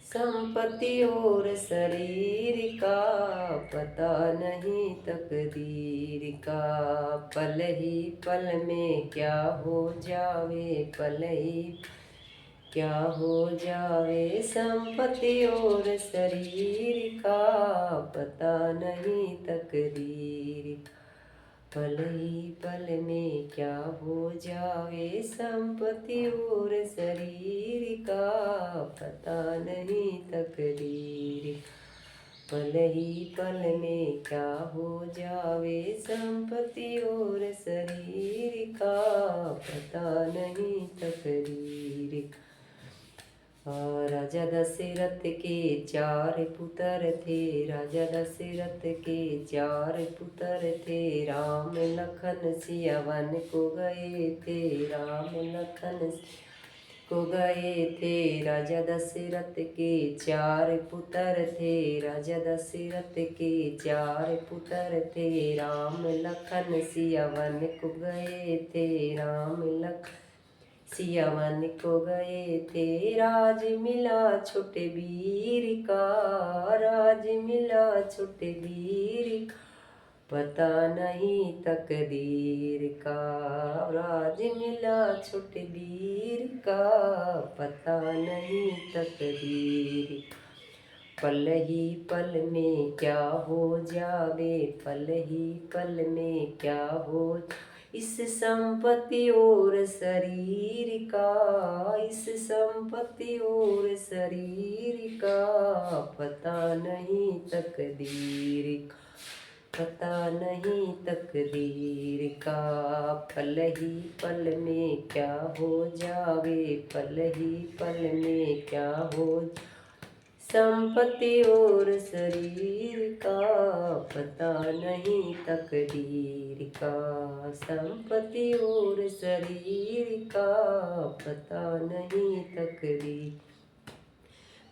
संपत्ति और शरीर का पता नहीं तकदीर का। पल ही पल में क्या हो जावे, पल ही क्या हो जावे। संपत्ति और शरीर का पता नहीं तकदीर का। पल ही पल में क्या हो जावे। संपत्ति और शरीर का पता नहीं तकदीर का। पल ही पल में क्या हो जावे। संपत्ति और शरीर का पता नहीं तकदीर का। राजा दशरथ के चार पुत्र थे, राजा दशरथ के चार पुत्र थे। राम लखन सिया वन को गए थे, राम लखन को गए थे। राजा दशरथ के चार पुत्र थे, राजा दशरथ के चार पुत्र थे। राम लखन सिया वन को गए थे, राम लखन सिया वन को गए थे। राज मिला छोटे वीर का, राज मिला छोटे वीर का पता नहीं तकदीर का। राज मिला छोटे वीर का पता नहीं तकदीर का। पल ही पल में क्या हो जावे, पल ही पल में क्या हो। इस संपत्ति और शरीर का, इस संपत्ति और शरीर का पता नहीं तकदीर का, पता नहीं तकदीर का। पल ही पल में क्या हो जावे, पल ही पल में क्या हो। संपत्ति और शरीर का पता नहीं तकदीर का। संपत्ति और शरीर का पता नहीं तकदीर।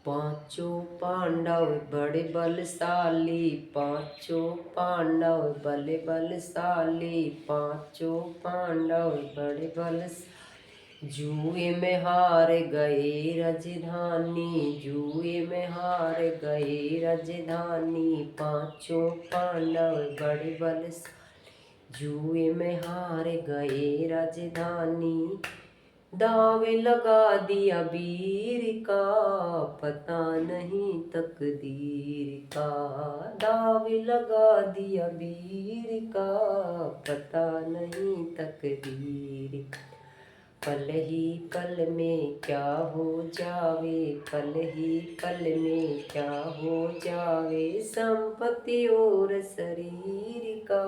पांचों पांडव बड़े बलशाली, पांचों पांडव बड़े बलशाली, पांचों पांडव बड़े बलशाली। जुए में हार गए राजधानी, जुए में हार गए राजधानी। पांचों पांडव बड़े बलशाली, जुए में हार गए राजधानी। दावे लगा दिया वीर का पता नहीं तकदीर का, दावे लगा दिया वीर का पता नहीं तकदीर का। पल ही पल में क्या हो जावे, पल ही पल में क्या हो जावे। संपत्ति और शरीर का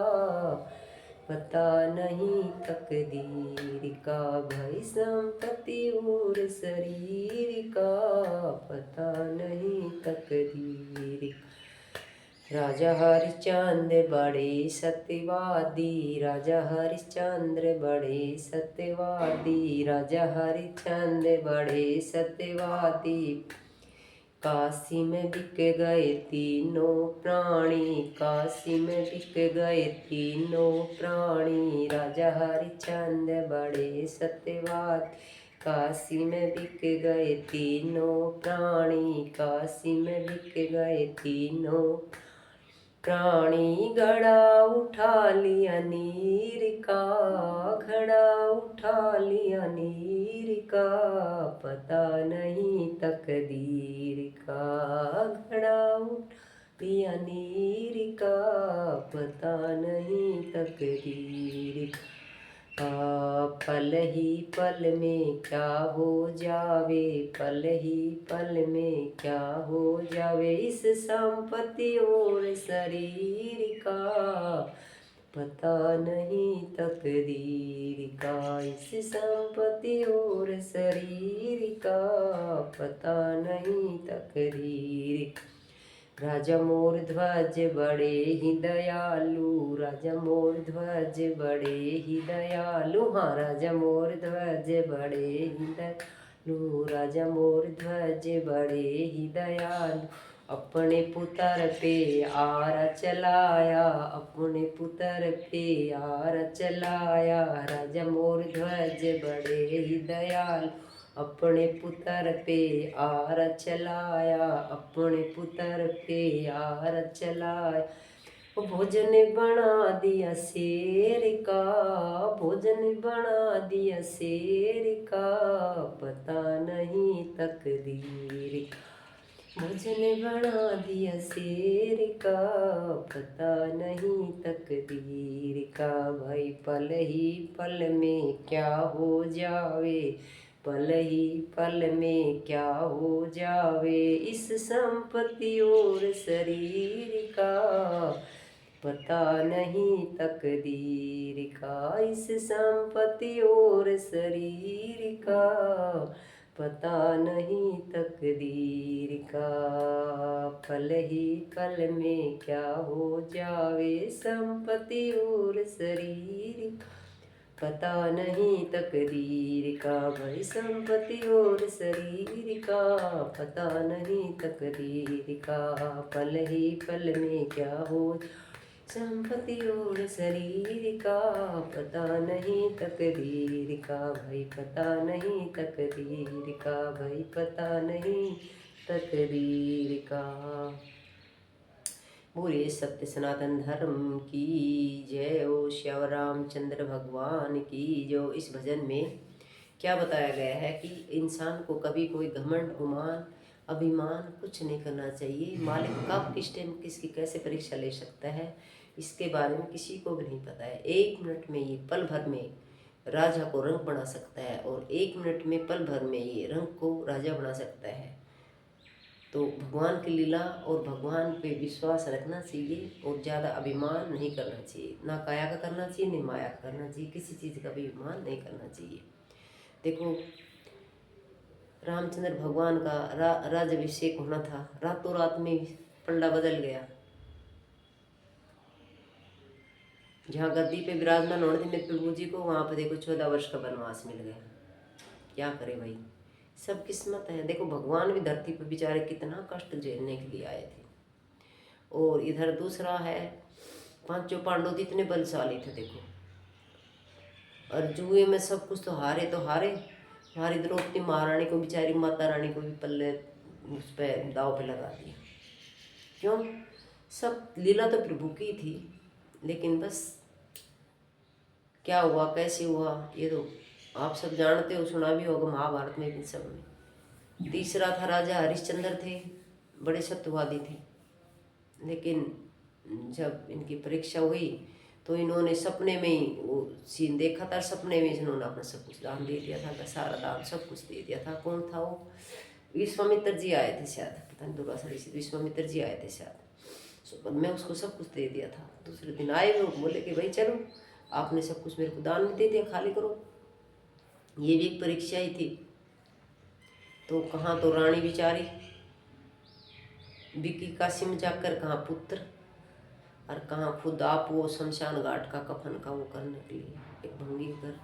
पता नहीं तकदीर का। भाई संपत्ति और शरीर का पता नहीं तकदीर का। राजा हरिश्चंद्र बड़े सत्यवादी, राजा हरिश्चंद्र बड़े सत्यवादी, राजा हरिश्चंद्र बड़े सत्यवादी। काशी में बिक गए तीनों प्राणी, काशी में बिक गए तीनों प्राणी। राजा हरिश्चंद्र बड़े सत्यवादी, काशी में बिक गए तीनों प्राणी, काशी में बिक गए तीनों प्राणी। घड़ा उठा लिया नीर का, घड़ा उठा लिया नीर का पता नहीं तकदीर का। घड़ा उठा लिया नीर का पता नहीं तकदीर का। पल ही पल में क्या हो जावे, पल ही पल में क्या हो जावे। इस संपत्ति और शरीर का पता नहीं तकदीर का, इस संपत्ति और शरीर का पता नहीं तकदीर का। राजा मोर ध्वज बड़े ही दयालु, राजा मोर ध्वज बड़े ही दयालु। हाँ, राजा मोर ध्वज बड़े ही दयालु, राजा मोर ध्वज बड़े ही दयालु। अपने पुत्र पे आरा चलाया, अपने पुत्र पे आरा चलाया। राजा मोर ध्वज बड़े ही दयालु, अपने पुत्र पे आर चलाया, अपने पुत्र पे आर चलाया। भोजन बना दिया शेर का, भोजन बना दिया शेर का, पता नहीं तकदीर का। भोजन बना दिया शेर का, पता नहीं तकदीर का। भाई पल ही पल में क्या हो जावे, पल ही पल में क्या हो जावे, इस संपत्ति और शरीर का, पता नहीं तकदीर का। इस संपत्ति और शरीर का, पता नहीं तकदीर का। पल ही पल में क्या हो जावे, संपत्ति और शरीर का, पता नहीं तकदीर का। भाई संपत्ति और शरीर का, पता नहीं तकदीर का। पल ही पल में क्या हो, संपत्ति और शरीर का, पता नहीं तकदीर का। भाई पता नहीं तकदीर का, भाई पता नहीं तकदीर का। पूरे सत्य सनातन धर्म की जय हो, श्याम रामचंद्र भगवान की जो। इस भजन में क्या बताया गया है कि इंसान को कभी कोई घमंड, गुमान, अभिमान कुछ नहीं करना चाहिए। मालिक कब किस टाइम किसकी कैसे परीक्षा ले सकता है, इसके बारे में किसी को भी नहीं पता है। 1 मिनट में ये पल भर में राजा को रंग बना सकता है, और 1 मिनट में पल भर में ये रंग को राजा बना सकता है। तो भगवान की लीला और भगवान पे विश्वास रखना चाहिए, और ज़्यादा अभिमान नहीं करना चाहिए। ना काया का करना चाहिए, नहीं माया का करना चाहिए, किसी चीज़ का भी अभिमान नहीं करना चाहिए। देखो रामचंद्र भगवान का राज्याभिषेक होना था, रातों रात में पलड़ा बदल गया। जहाँ गद्दी पे विराजमान होने थे मेरे प्रभु जी को, वहाँ पर देखो 14 वर्ष का वनवास मिल गया। क्या करे भाई, सब किस्मत है। देखो भगवान भी धरती पर बेचारे कितना कष्ट झेलने के लिए आए थे। और इधर दूसरा है, 5 पांडव इतने बलशाली थे देखो, और जुए में सब कुछ तो हारे तो हारे। हमारी द्रौपदी महारानी को, बेचारी माता रानी को भी पल्ले उस पर दाव पे लगा दिया। क्यों? सब लीला तो प्रभु की थी, लेकिन बस क्या हुआ कैसे हुआ ये तो आप सब जानते हो, सुना भी होगा महाभारत में भी सब में। तीसरा था राजा हरिश्चंद्र थे, बड़े सत्यवादी थे, लेकिन जब इनकी परीक्षा हुई तो इन्होंने सपने में ही वो सीन देखा था। सपने में इन्होंने अपना सब कुछ दान दे दिया था, सारा दान सब कुछ दे दिया था। कौन था वो? विश्वामित्र जी आए थे शायद, पता नहीं दुर्वासा ऋषि विश्वामित्र जी आए थे शायद। मैं उसको सब कुछ दे दिया था। दूसरे दिन आए वो बोले कि भाई चलो, आपने सब कुछ मेरे को दान में दे दिया, खाली करो। ये भी एक परीक्षा ही थी। तो कहाँ तो रानी बेचारी बिकी काशी में जाकर, कहाँ पुत्र, और कहाँ खुद आप वो शमशान घाट का कफन का वो करने के लिए एक भंगी कर।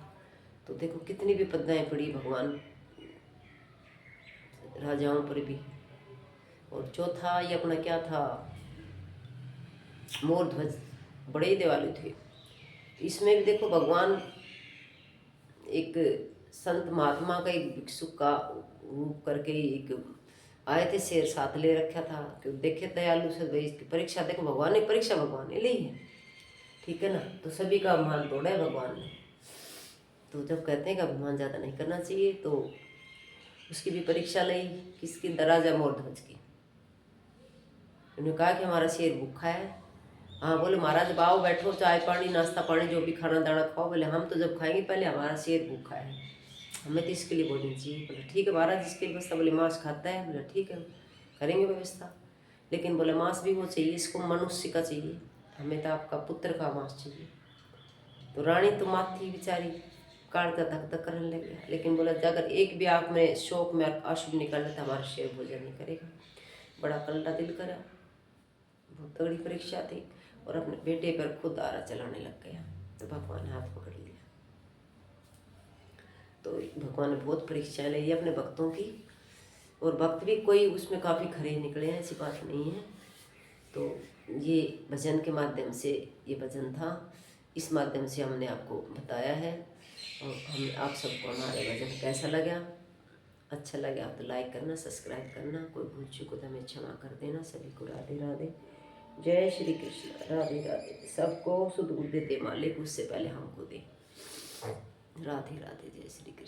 तो देखो कितनी विपदाएं पड़ी भगवान राजाओं पर भी। और चौथा ये अपना क्या था, मोर ध्वज, बड़े ही दयालु थे। इसमें भी देखो भगवान एक संत महात्मा का, एक भिक्षुक का रूप करके एक आए थे, शेर साथ ले रखा था। क्यों? देखे दयालु से भाई इसकी परीक्षा, देखो भगवान ने परीक्षा भगवान ने ली है, ठीक है ना। तो सभी का अभिमान तोड़ा है भगवान ने। तो जब कहते हैं कि अभिमान ज़्यादा नहीं करना चाहिए, तो उसकी भी परीक्षा ली। किसकी? राजा मोरध्वज की। उन्होंने कहा कि हमारा शेर भूखा है। हाँ बोले महाराज आओ बैठो, चाय पानी नाश्ता पानी जो भी खाना दाना खाओ। बोले हम तो जब खाएंगे पहले, हमारा शेर भूखा है, हमें तो इसके लिए भोजन चाहिए। बोले ठीक है महाराज, इसकी व्यवस्था। बोले मांस खाता है? बोले ठीक है करेंगे व्यवस्था, लेकिन बोले मांस भी वो चाहिए, इसको मनुष्य का चाहिए, हमें तो आपका पुत्र का मांस चाहिए। तो रानी तो मात थी बेचारी, काटता धक धक करने लग गया। लेकिन बोला अगर एक भी आँख में शोक में आंसू निकल तो हमारा शेर भोजन नहीं करेगा। बड़ा कल्ला दिल करा, बहुत तगड़ी परीक्षा थी। और अपने बेटे पर खुद आरा चलाने लग गया, तो भगवान ने हाथ पकड़ लिया। तो भगवान ने बहुत परीक्षा ली अपने भक्तों की, और भक्त भी कोई उसमें काफ़ी खरे निकले हैं, ऐसी बात नहीं है। तो ये भजन के माध्यम से ये भजन था, इस माध्यम से हमने आपको बताया है। और हम आप सबको हमारे भजन कैसा लगा अच्छा लगे आप तो लाइक करना, सब्सक्राइब करना, कोई भूल चूक हो तो हमें क्षमा कर देना। सभी को राधे राधे, जय श्री कृष्ण, राधे राधे। सबको शुद्ध बुद्धि दे मालिक, उससे पहले हमको दे। राधे राधे, जय श्री कृष्ण।